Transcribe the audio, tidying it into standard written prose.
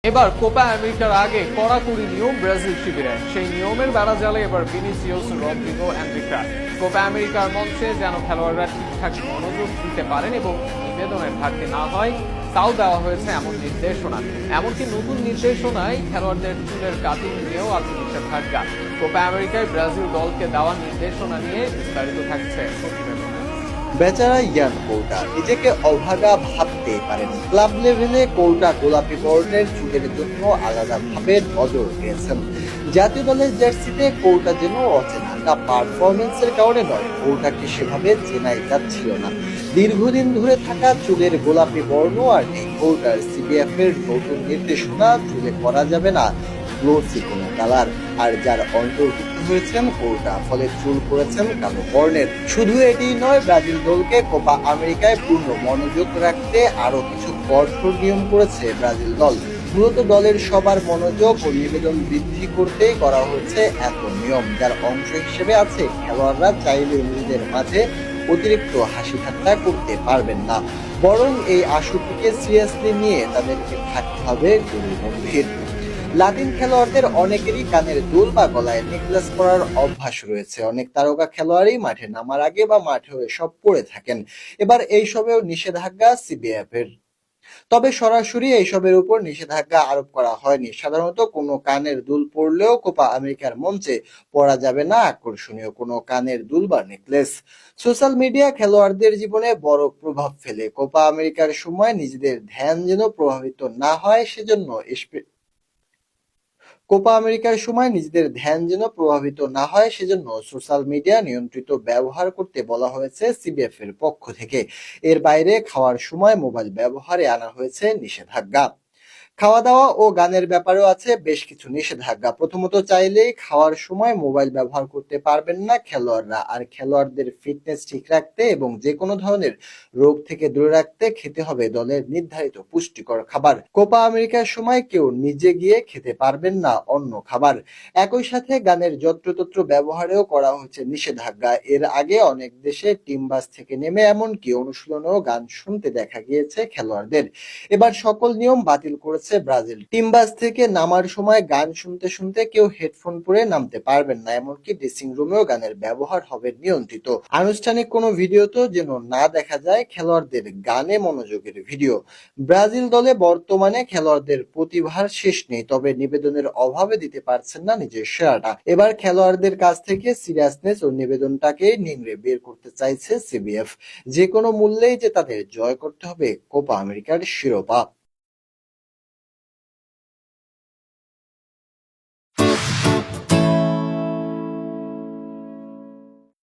এবার কোপা আমেরিকার আগে কড়াকড়ি নিয়ম ব্রাজিল শিবিরে, সেই নিয়মের বেড়াজালে এবার ভিনিসিয়াস, রদ্রিগো, এনরিকা কোপা আমেরিকার মঞ্চে যেন খেলোয়াড়রা ঠিকঠাক মনোযোগ দিতে পারেন এবং নিবেদনের ঘাটতি না হয় তাও দেওয়া হয়েছে এমন নির্দেশনা। এমনকি নতুন নির্দেশনায় খেলোয়াড়দের চুলের কাটিং নিয়েও আছে নিষেধাজ্ঞা। কোপা আমেরিকায় ব্রাজিল দলকে দেওয়া নির্দেশনা নিয়ে বিস্তারিত থাকছে প্রতিবেদনে। বেচারা ইয়ান কৌটা নিজেকে অভাগা ভাবতে পারেন। ক্লাব লেভেলে কৌটা গোলাপি বর্ণের চুলের জন্য আলাদাভাবে নজর দিয়েছেন। জাতীয় দলের জার্সিতে কৌটা যেন অচেনা, তা পারফরমেন্সের কারণে নয়, কৌটাকে সেভাবে চেনাই যাচ্ছিল না। দীর্ঘদিন ধরে থাকা চুলের গোলাপি বর্ণ আর নেই। কৌটার সিবিএফ এর নতুন নির্দেশনা, চুলে করা যাবে না গ্লোসি কোনো কালার, আর যার অন্তর্ভুক্ত হয়েছেন কৌটা, ফলে চুল করেছেন কালো বর্ণের। শুধু এটি নয়, ব্রাজিল দলকে কোপা আমেরিকায় পূর্ণ মনোযোগ রাখতে আরো কিছু কঠোর নিয়ম করেছে ব্রাজিল দল। মূলত দলের সবার মনোযোগ ও নিবেদন বৃদ্ধি করতেই করা হয়েছে এত নিয়ম, যার অংশ হিসেবে আছে খেলোয়াড়রা চাইলে নিজেদের মাঝে অতিরিক্ত হাসি ঠাট্টা করতে পারবেন না, বরং এই আসরটিকে সিরিয়াসলি নিয়ে তাদেরকে থাকতে হবে গম্ভীর। লাতিন খেলোয়াড়দের অনেকেরই কানের দুল বা গলায় নেকলেস পরার অভ্যাস রয়েছে। অনেক তারকা খেলোয়াড়ই মাঠে নামার আগে বা মাঠেও এসব পরে থাকেন। এবার এইসবেও নিষেধাজ্ঞা সিবিএফ এর। তবে সরাসরি এইসবের উপর নিষেধাজ্ঞা আরোপ করা হয়নি। সাধারণত কোনো কানের দুল পরলেও কোপা আমেরিকার মঞ্চে পরা যাবে না আকর্ষণীয় কোনো কানের দুল বা নেকলেস। সোশ্যাল মিডিয়া খেলোয়াড়দের জীবনে বড় প্রভাব ফেলে। কোপা আমেরিকার সময় নিজেদের ধ্যান যেন প্রভাবিত না হয় সেজন্য কোপা আমেরিকার সময় নিজেদের ধ্যান যেন প্রভাবিত না হয় সেজন্য সোশ্যাল মিডিয়া নিয়ন্ত্রিত ব্যবহার করতে বলা হয়েছে সিবিএফ এর পক্ষ থেকে। এর বাইরে খাওয়ার সময় মোবাইল ব্যবহারে আনা হয়েছে নিষেধাজ্ঞা। খাওয়া দাওয়া ও গানের ব্যাপারেও আছে বেশ কিছু নিষেধাজ্ঞা। প্রথমত, চাইলেই খাওয়ার সময় মোবাইল ব্যবহার করতে পারবেন না খেলোয়াড়রা। আর খেলোয়াড়দের ফিটনেস ঠিক রাখতে এবং যে কোনো ধরনের রোগ থেকে দূরে রাখতে খেতে হবে দলের নির্ধারিত পুষ্টিকর খাবার। কোপা আমেরিকার সময় কেউ নিজে গিয়ে খেতে পারবেন না অন্য খাবার। একই সাথে গানের যত্রতত্র ব্যবহারেও করা হয়েছে নিষেধাজ্ঞা। এর আগে অনেক দেশে টিম বাস থেকে নেমে এমনকি অনুশীলনেও গান শুনতে দেখা গিয়েছে খেলোয়াড়দের। এবার সকল নিয়ম বাতিল করেছে ব্রাজিল। টিম বাস থেকে নামার সময় গান শুনতে শুনতে কেউ হেডফোন পরে নামতে পারবেন না, এমনকি ড্রেসিং রুমেও গানের ব্যবহার হবে নিয়ন্ত্রিত। আনুষ্ঠানিক কোনো ভিডিওতেও যেন না দেখা যায় খেলোয়াড়দের গানে মনোযোগের ভিডিও। ব্রাজিল দলে বর্তমানে খেলোয়াড়দের প্রতিভার শেষ নেই, তবে নিবেদনের অভাবে দিতে পারছেন না নিজের সেরাটা। এবার খেলোয়াড়দের কাছ থেকে সিরিয়াসনেস ও নিবেদনটাকে নিংড়ে বের করতে চাইছে সিবিএফ। যে কোনো মূল্যেই যে তাদের জয় করতে হবে কোপা আমেরিকার শিরোপা।